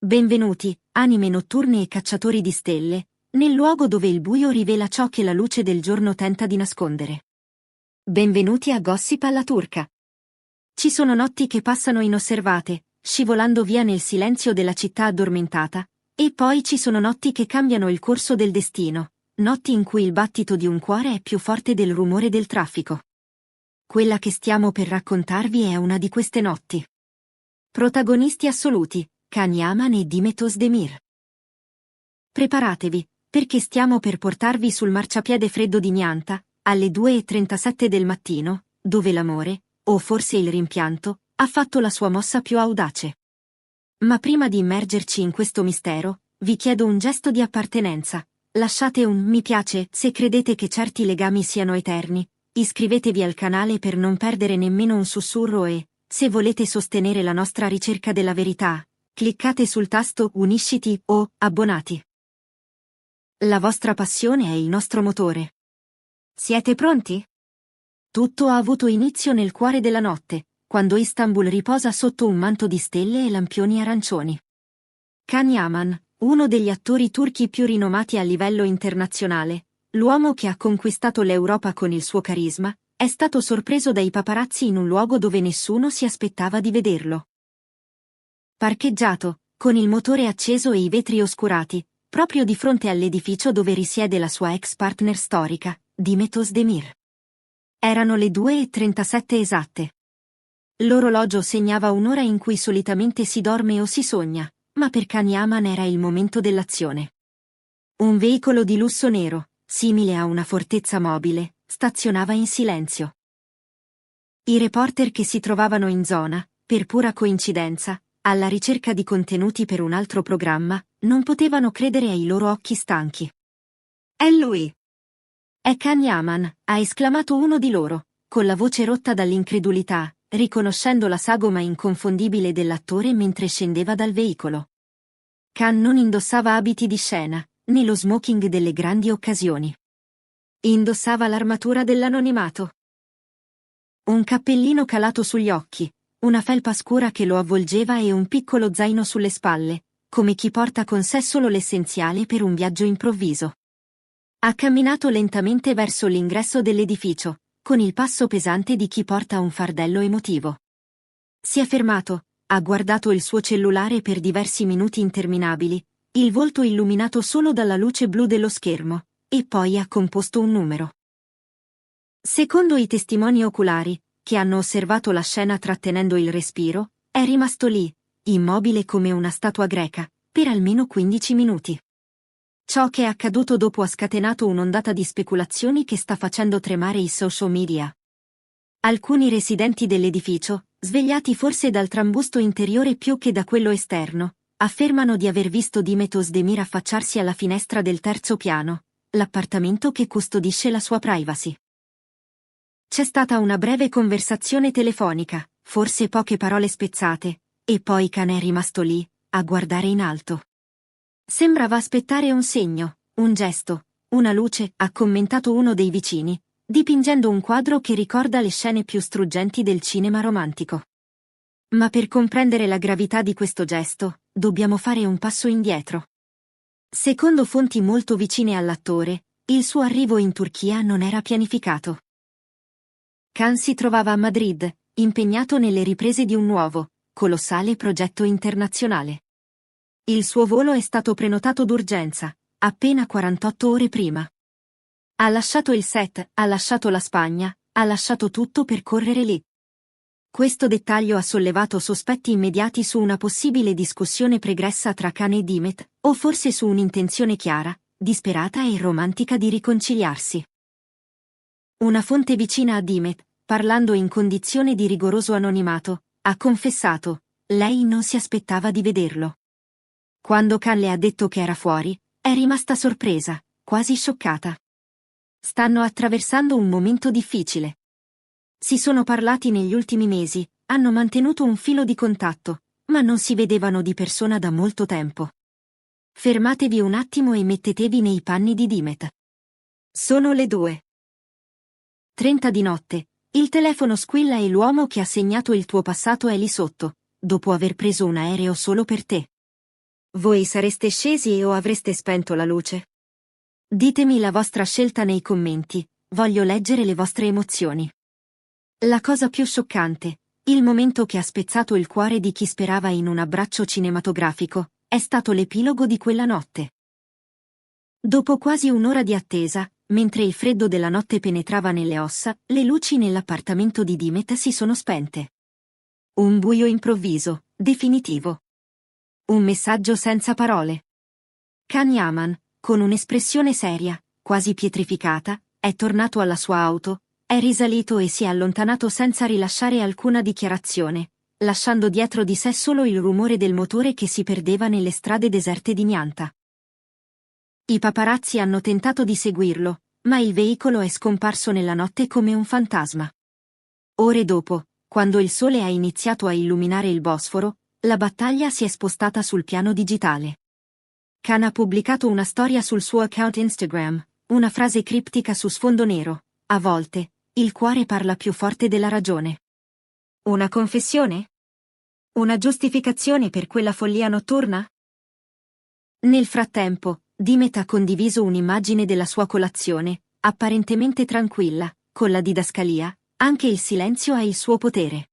Benvenuti, anime notturne e cacciatori di stelle, nel luogo dove il buio rivela ciò che la luce del giorno tenta di nascondere. Benvenuti a Gossip alla turca. Ci sono notti che passano inosservate, scivolando via nel silenzio della città addormentata, e poi ci sono notti che cambiano il corso del destino, notti in cui il battito di un cuore è più forte del rumore del traffico. Quella che stiamo per raccontarvi è una di queste notti. Protagonisti assoluti: Can Yaman e Dimet Özdemir. Preparatevi, perché stiamo per portarvi sul marciapiede freddo di Nianta, alle 2:37 del mattino, dove l'amore, o forse il rimpianto, ha fatto la sua mossa più audace. Ma prima di immergerci in questo mistero, vi chiedo un gesto di appartenenza. Lasciate un mi piace se credete che certi legami siano eterni, iscrivetevi al canale per non perdere nemmeno un sussurro e, se volete sostenere la nostra ricerca della verità, cliccate sul tasto Unisciti o Abbonati. La vostra passione è il nostro motore. Siete pronti? Tutto ha avuto inizio nel cuore della notte, quando Istanbul riposa sotto un manto di stelle e lampioni arancioni. Can Yaman, uno degli attori turchi più rinomati a livello internazionale, l'uomo che ha conquistato l'Europa con il suo carisma, è stato sorpreso dai paparazzi in un luogo dove nessuno si aspettava di vederlo. Parcheggiato, con il motore acceso e i vetri oscurati, proprio di fronte all'edificio dove risiede la sua ex partner storica, Dimet Özdemir. Erano le 2:37 esatte. L'orologio segnava un'ora in cui solitamente si dorme o si sogna, ma per Can Yaman era il momento dell'azione. Un veicolo di lusso nero, simile a una fortezza mobile, stazionava in silenzio. I reporter che si trovavano in zona, per pura coincidenza, alla ricerca di contenuti per un altro programma, non potevano credere ai loro occhi stanchi. È lui! È Can Yaman, ha esclamato uno di loro, con la voce rotta dall'incredulità, riconoscendo la sagoma inconfondibile dell'attore mentre scendeva dal veicolo. Can non indossava abiti di scena, né lo smoking delle grandi occasioni. Indossava l'armatura dell'anonimato. Un cappellino calato sugli occhi, una felpa scura che lo avvolgeva e un piccolo zaino sulle spalle, come chi porta con sé solo l'essenziale per un viaggio improvviso. Ha camminato lentamente verso l'ingresso dell'edificio, con il passo pesante di chi porta un fardello emotivo. Si è fermato, ha guardato il suo cellulare per diversi minuti interminabili, il volto illuminato solo dalla luce blu dello schermo, e poi ha composto un numero. Secondo i testimoni oculari, che hanno osservato la scena trattenendo il respiro, è rimasto lì, immobile come una statua greca, per almeno 15 minuti. Ciò che è accaduto dopo ha scatenato un'ondata di speculazioni che sta facendo tremare i social media. Alcuni residenti dell'edificio, svegliati forse dal trambusto interiore più che da quello esterno, affermano di aver visto Dimet Özdemir affacciarsi alla finestra del terzo piano, l'appartamento che custodisce la sua privacy. C'è stata una breve conversazione telefonica, forse poche parole spezzate, e poi Can è rimasto lì, a guardare in alto. Sembrava aspettare un segno, un gesto, una luce, ha commentato uno dei vicini, dipingendo un quadro che ricorda le scene più struggenti del cinema romantico. Ma per comprendere la gravità di questo gesto, dobbiamo fare un passo indietro. Secondo fonti molto vicine all'attore, il suo arrivo in Turchia non era pianificato. Can si trovava a Madrid, impegnato nelle riprese di un nuovo, colossale progetto internazionale. Il suo volo è stato prenotato d'urgenza, appena 48 ore prima. Ha lasciato il set, ha lasciato la Spagna, ha lasciato tutto per correre lì. Questo dettaglio ha sollevato sospetti immediati su una possibile discussione pregressa tra Can e Dimet, o forse su un'intenzione chiara, disperata e romantica di riconciliarsi. Una fonte vicina a Dimet, parlando in condizione di rigoroso anonimato, ha confessato: lei non si aspettava di vederlo. Quando Can le ha detto che era fuori, è rimasta sorpresa, quasi scioccata. Stanno attraversando un momento difficile. Si sono parlati negli ultimi mesi, hanno mantenuto un filo di contatto, ma non si vedevano di persona da molto tempo. Fermatevi un attimo e mettetevi nei panni di Dimet. Sono le 2:30 di notte, il telefono squilla e l'uomo che ha segnato il tuo passato è lì sotto, dopo aver preso un aereo solo per te. Voi sareste scesi o avreste spento la luce? Ditemi la vostra scelta nei commenti, voglio leggere le vostre emozioni. La cosa più scioccante, il momento che ha spezzato il cuore di chi sperava in un abbraccio cinematografico, è stato l'epilogo di quella notte. Dopo quasi un'ora di attesa, mentre il freddo della notte penetrava nelle ossa, le luci nell'appartamento di Dimet si sono spente. Un buio improvviso, definitivo. Un messaggio senza parole. Can Yaman, con un'espressione seria, quasi pietrificata, è tornato alla sua auto, è risalito e si è allontanato senza rilasciare alcuna dichiarazione, lasciando dietro di sé solo il rumore del motore che si perdeva nelle strade deserte di Nianta. I paparazzi hanno tentato di seguirlo, ma il veicolo è scomparso nella notte come un fantasma. Ore dopo, quando il sole ha iniziato a illuminare il Bosforo, la battaglia si è spostata sul piano digitale. Khan ha pubblicato una storia sul suo account Instagram, una frase criptica su sfondo nero: a volte, il cuore parla più forte della ragione. Una confessione? Una giustificazione per quella follia notturna? Nel frattempo, Dimet ha condiviso un'immagine della sua colazione, apparentemente tranquilla, con la didascalia: anche il silenzio ha il suo potere.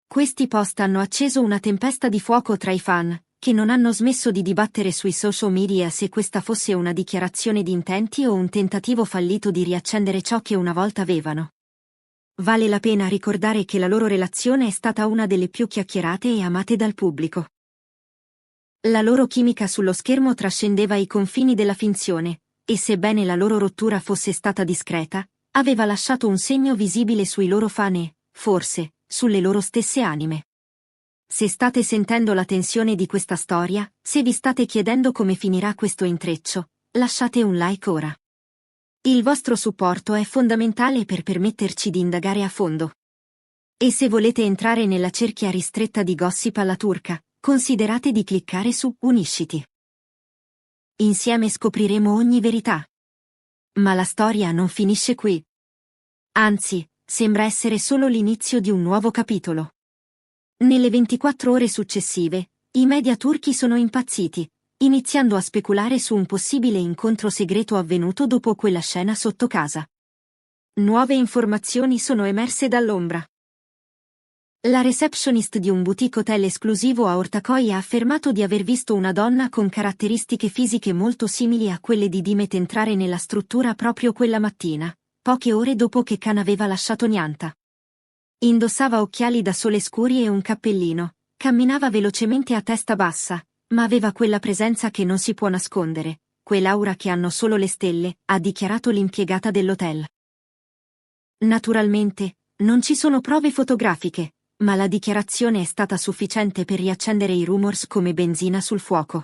Questi post hanno acceso una tempesta di fuoco tra i fan, che non hanno smesso di dibattere sui social media se questa fosse una dichiarazione di intenti o un tentativo fallito di riaccendere ciò che una volta avevano. Vale la pena ricordare che la loro relazione è stata una delle più chiacchierate e amate dal pubblico. La loro chimica sullo schermo trascendeva i confini della finzione, e sebbene la loro rottura fosse stata discreta, aveva lasciato un segno visibile sui loro fan e, forse, sulle loro stesse anime. Se state sentendo la tensione di questa storia, se vi state chiedendo come finirà questo intreccio, lasciate un like ora. Il vostro supporto è fondamentale per permetterci di indagare a fondo. E se volete entrare nella cerchia ristretta di gossip alla turca, considerate di cliccare su Unisciti. Insieme scopriremo ogni verità. Ma la storia non finisce qui. Anzi, sembra essere solo l'inizio di un nuovo capitolo. Nelle 24 ore successive, i media turchi sono impazziti, iniziando a speculare su un possibile incontro segreto avvenuto dopo quella scena sotto casa. Nuove informazioni sono emerse dall'ombra. La receptionist di un boutique hotel esclusivo a Ortaköy ha affermato di aver visto una donna con caratteristiche fisiche molto simili a quelle di Dimet entrare nella struttura proprio quella mattina, poche ore dopo che Khan aveva lasciato Nianta. Indossava occhiali da sole scuri e un cappellino, camminava velocemente a testa bassa, ma aveva quella presenza che non si può nascondere, quell'aura che hanno solo le stelle, ha dichiarato l'impiegata dell'hotel. Naturalmente, non ci sono prove fotografiche, ma la dichiarazione è stata sufficiente per riaccendere i rumors come benzina sul fuoco.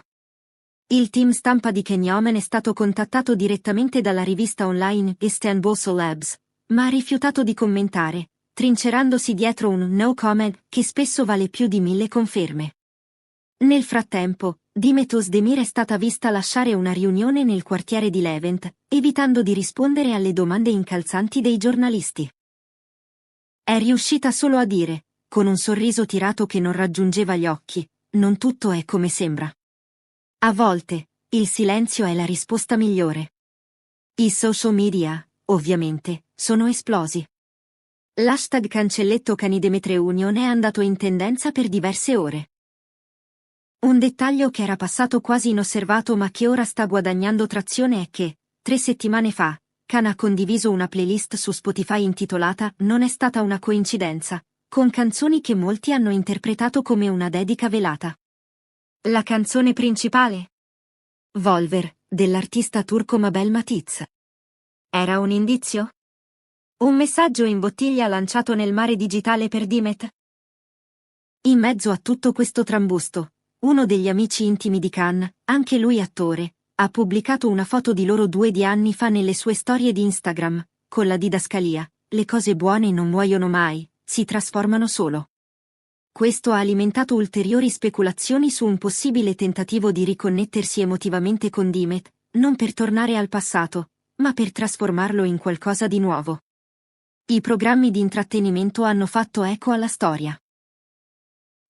Il team stampa di Can Yaman è stato contattato direttamente dalla rivista online Istanbul Celebs, ma ha rifiutato di commentare, trincerandosi dietro un no comment che spesso vale più di 1000 conferme. Nel frattempo, Dimet Özdemir è stata vista lasciare una riunione nel quartiere di Levent, evitando di rispondere alle domande incalzanti dei giornalisti. È riuscita solo a dire, con un sorriso tirato che non raggiungeva gli occhi: non tutto è come sembra. A volte, il silenzio è la risposta migliore. I social media, ovviamente, sono esplosi. L'hashtag cancelletto Canidemetreunion è andato in tendenza per diverse ore. Un dettaglio che era passato quasi inosservato ma che ora sta guadagnando trazione è che, 3 settimane fa, Khan ha condiviso una playlist su Spotify intitolata Non è stata una coincidenza, con canzoni che molti hanno interpretato come una dedica velata. La canzone principale? Volver, dell'artista turco Mabel Matiz. Era un indizio? Un messaggio in bottiglia lanciato nel mare digitale per Dimet? In mezzo a tutto questo trambusto, uno degli amici intimi di Khan, anche lui attore, ha pubblicato una foto di loro due di anni fa nelle sue storie di Instagram, con la didascalia: le cose buone non muoiono mai, si trasformano solo. Questo ha alimentato ulteriori speculazioni su un possibile tentativo di riconnettersi emotivamente con Dimet, non per tornare al passato, ma per trasformarlo in qualcosa di nuovo. I programmi di intrattenimento hanno fatto eco alla storia.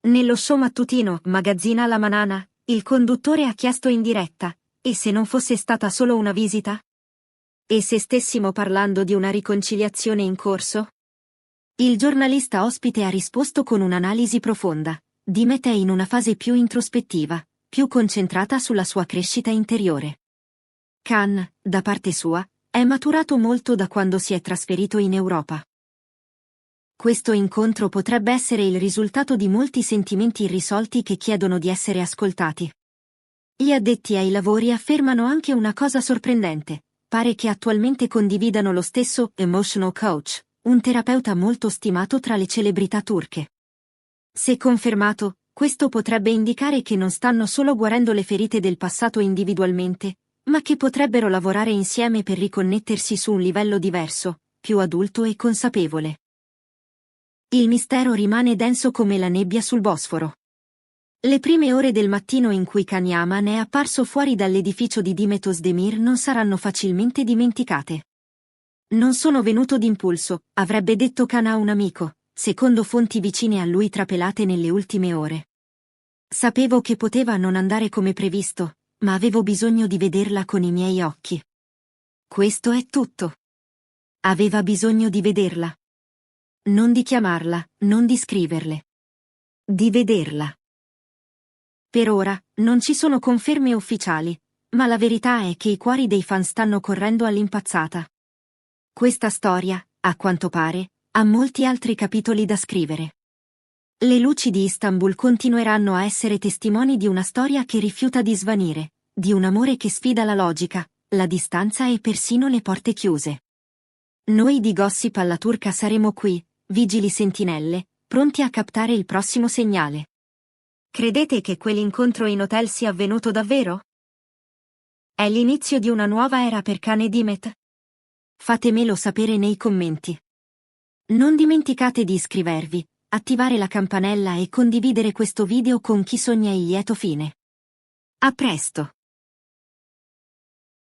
Nello show mattutino Magazzina La Manana, Il conduttore ha chiesto in diretta, e se non fosse stata solo una visita? E se stessimo parlando di una riconciliazione in corso? Il giornalista ospite ha risposto con un'analisi profonda. Dimet è in una fase più introspettiva, più concentrata sulla sua crescita interiore. Khan, da parte sua, è maturato molto da quando si è trasferito in Europa. Questo incontro potrebbe essere il risultato di molti sentimenti irrisolti che chiedono di essere ascoltati. Gli addetti ai lavori affermano anche una cosa sorprendente. Pare che attualmente condividano lo stesso emotional coach, un terapeuta molto stimato tra le celebrità turche. Se confermato, questo potrebbe indicare che non stanno solo guarendo le ferite del passato individualmente, ma che potrebbero lavorare insieme per riconnettersi su un livello diverso, più adulto e consapevole. Il mistero rimane denso come la nebbia sul Bosforo. Le prime ore del mattino in cui Khan Yaman è apparso fuori dall'edificio di Dimet Özdemir non saranno facilmente dimenticate. Non sono venuto d'impulso, avrebbe detto Khan a un amico, secondo fonti vicine a lui trapelate nelle ultime ore. Sapevo che poteva non andare come previsto, ma avevo bisogno di vederla con i miei occhi. Questo è tutto. Aveva bisogno di vederla. Non di chiamarla, non di scriverle. Di vederla. Per ora, non ci sono conferme ufficiali, ma la verità è che i cuori dei fan stanno correndo all'impazzata. Questa storia, a quanto pare, ha molti altri capitoli da scrivere. Le luci di Istanbul continueranno a essere testimoni di una storia che rifiuta di svanire, di un amore che sfida la logica, la distanza e persino le porte chiuse. Noi di Gossip alla Turca saremo qui, vigili sentinelle, pronti a captare il prossimo segnale. Credete che quell'incontro in hotel sia avvenuto davvero? È l'inizio di una nuova era per Khan e Dimet? Fatemelo sapere nei commenti. Non dimenticate di iscrivervi, attivare la campanella e condividere questo video con chi sogna il lieto fine. A presto!